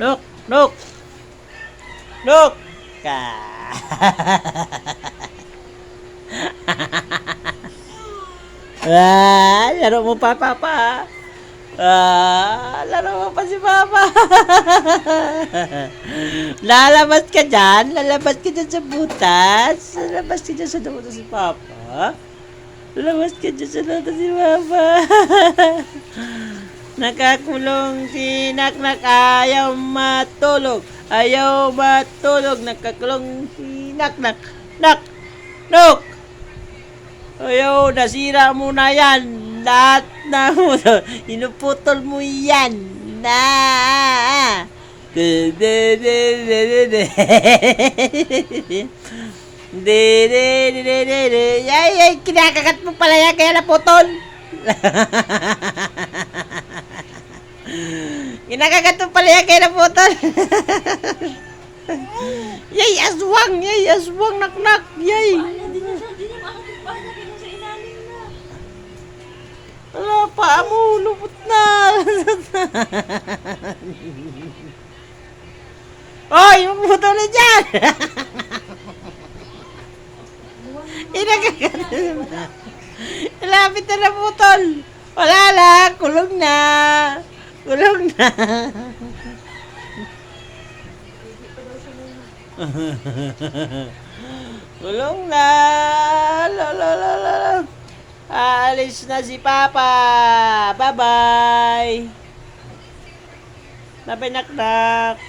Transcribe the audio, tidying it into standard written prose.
Look! Look! Look! Ka! Laro mo pa, Papa. Laro mo pa si Papa. Lalabas ka dyan? Lalabas ka dyan sa butas? Lalabas ka dyan sa butas si Papa? Lalabas ka dyan sa butas si Papa? Nakakulong si Naknak, ayaw matulog. Ayaw matulog. Nakakulong si Naknak. Nak! Nok! Ayaw, nasira mo na yan. Lahat na mo. Inuputol mo yan. Na! Ay, kinakagat mo pala yan, kaya naputol. Kinakagat mo pala yan, kaya naputol. Yay, aswang! Yay, aswang! Naknak! Yay! Wala pa mo, lupot na. Oy, magputol na dyan. Inagagat na. Lapit na naputol. Wala na, kulong na. Kulong na. Kulong na. La. Alis na si Papa. Bye-bye. Naknak.